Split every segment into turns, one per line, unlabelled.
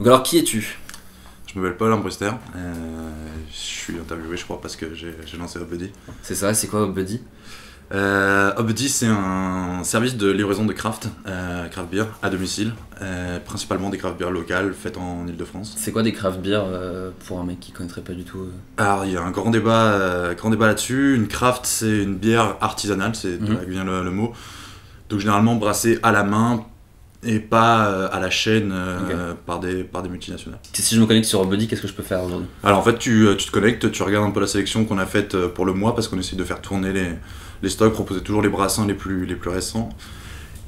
Donc alors, qui es-tu?
Je m'appelle Paul Ambruster, je suis interviewé je crois parce que j'ai lancé Hop Buddy.
C'est ça, c'est quoi Hop Buddy?
Hop Buddy c'est un service de livraison de craft beer à domicile, principalement des craft beer locales faites en Ile-de-France.
C'est quoi des craft beer pour un mec qui connaîtrait pas du tout
Alors il y a un grand débat là-dessus. Une craft c'est une bière artisanale, c'est de là que vient le mot. Donc généralement brassée à la main et pas à la chaîne par des multinationales.
Si je me connecte sur Hop Buddy, qu'est-ce que je peux faire aujourd'hui?
Alors en fait tu te connectes, tu regardes un peu la sélection qu'on a faite pour le mois parce qu'on essaie de faire tourner les stocks, proposer toujours les brassins les plus récents.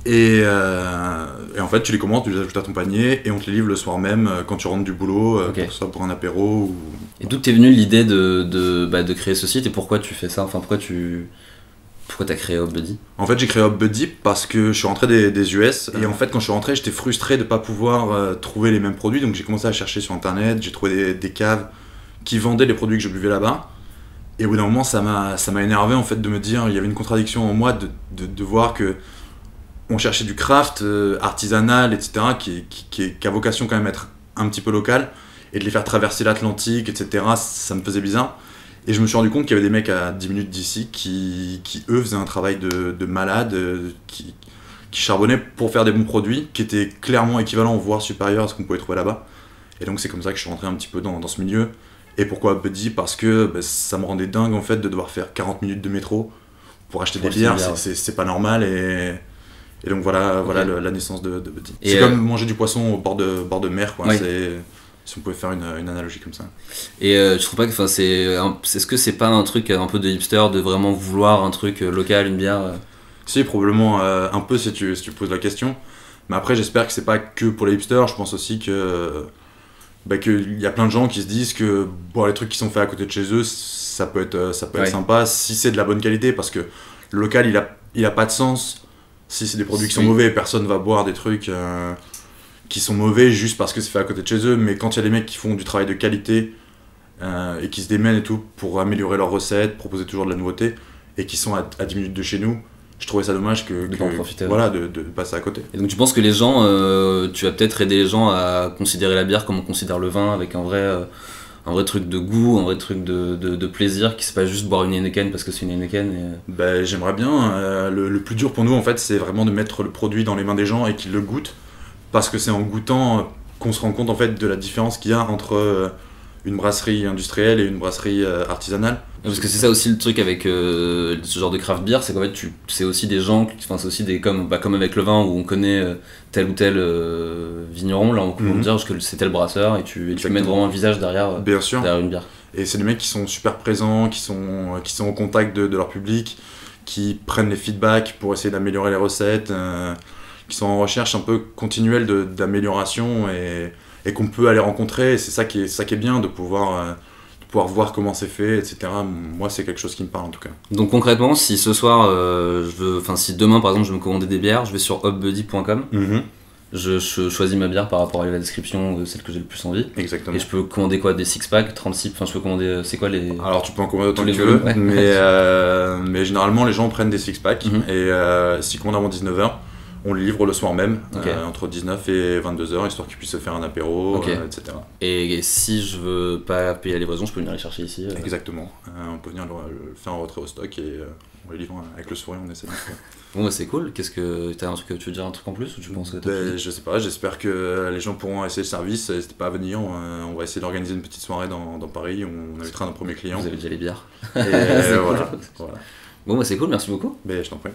Et en fait tu les commandes, tu les ajoutes à ton panier et on te les livre le soir même quand tu rentres du boulot, pour un apéro.
Et d'où t'es venue l'idée de créer ce site et pourquoi tu fais ça? Enfin pourquoi t'as créé Hop Buddy?
En fait j'ai créé Hop Buddy parce que je suis rentré des US et en fait quand je suis rentré j'étais frustré de ne pas pouvoir trouver les mêmes produits, donc j'ai commencé à chercher sur internet, j'ai trouvé des caves qui vendaient les produits que je buvais là-bas. Et au bout d'un moment, ça m'a énervé en fait de me dire, il y avait une contradiction en moi de voir que on cherchait du craft artisanal, etc., qui a vocation quand même à être un petit peu local, et de les faire traverser l'Atlantique, etc., ça me faisait bizarre. Et je me suis rendu compte qu'il y avait des mecs à 10 minutes d'ici qui eux, faisaient un travail de malade, qui charbonnaient pour faire des bons produits, qui étaient clairement équivalents, voire supérieurs à ce qu'on pouvait trouver là-bas. Et donc c'est comme ça que je suis rentré un petit peu dans ce milieu. Et pourquoi Hop Buddy? Parce que ça me rendait dingue en fait de devoir faire 40 minutes de métro pour acheter des bières, c'est pas normal et donc voilà la naissance de Buddy. C'est comme manger du poisson au bord de mer quoi, si on pouvait faire une analogie comme ça.
Et je trouve pas que est-ce que c'est pas un truc un peu de hipster de vraiment vouloir un truc local, une bière
Si, probablement un peu si tu poses la question, mais après j'espère que c'est pas que pour les hipsters, je pense aussi que qu'il y a plein de gens qui se disent que les trucs qui sont faits à côté de chez eux, ça peut être sympa si c'est de la bonne qualité, parce que le local il a pas de sens si c'est des produits qui sont mauvais. Personne va boire des trucs qui sont mauvais juste parce que c'est fait à côté de chez eux, mais quand il y a des mecs qui font du travail de qualité et qui se démènent et tout pour améliorer leurs recettes, proposer toujours de la nouveauté et qui sont à 10 minutes de chez nous, je trouvais ça dommage de passer à côté.
Et donc tu penses que les gens, tu vas peut-être aider les gens à considérer la bière comme on considère le vin, avec un vrai truc de goût, un vrai truc de plaisir, qui c'est pas juste boire une Heineken parce que c'est une Heineken
J'aimerais bien, le plus dur pour nous en fait c'est vraiment de mettre le produit dans les mains des gens et qu'ils le goûtent, parce que c'est en goûtant qu'on se rend compte en fait de la différence qu'il y a entre une brasserie industrielle et une brasserie artisanale.
Parce que c'est ça aussi le truc avec ce genre de craft beer, c'est qu'en fait c'est aussi des gens, c'est aussi des comme avec le vin où on connaît tel ou tel vigneron, là on peut dire que c'est tel brasseur et tu mets vraiment un visage derrière une bière.
Et c'est des mecs qui sont super présents, qui sont au contact de leur public, qui prennent les feedbacks pour essayer d'améliorer les recettes, qui sont en recherche un peu continuelle d'amélioration et qu'on peut aller rencontrer. Et c'est ça qui est bien, de pouvoir voir comment c'est fait, etc. Moi, c'est quelque chose qui me parle en tout cas.
Donc concrètement, si ce soir, si demain par exemple je veux me commander des bières, je vais sur hopbuddy.com, je choisis ma bière par rapport à la description de celle que j'ai le plus envie.
Exactement.
Et je peux commander quoi? Des 6-packs, 36, je peux commander, c'est quoi les...
Alors tu peux en commander autant que tu veux, mais généralement les gens prennent des 6-packs et s'ils commandent avant 19h, on les livre le soir même, entre 19 et 22h, histoire qu'ils puissent se faire un apéro, etc.
Et si je veux pas payer la livraison, je peux venir les chercher ici
Exactement. On peut venir le faire en retrait au stock et on les livre avec le sourire, on essaie de faire.
Bon, c'est cool. Qu'est-ce que t'as un truc que tu veux dire, un truc en plus, ou tu penses que
je sais pas, j'espère que les gens pourront essayer le service. N'hésitez pas à venir, on va essayer d'organiser une petite soirée dans Paris, on invitera nos premiers clients.
Vous avez déjà les bières.
Et voilà.
Bon, c'est cool, merci beaucoup.
Je t'en prie.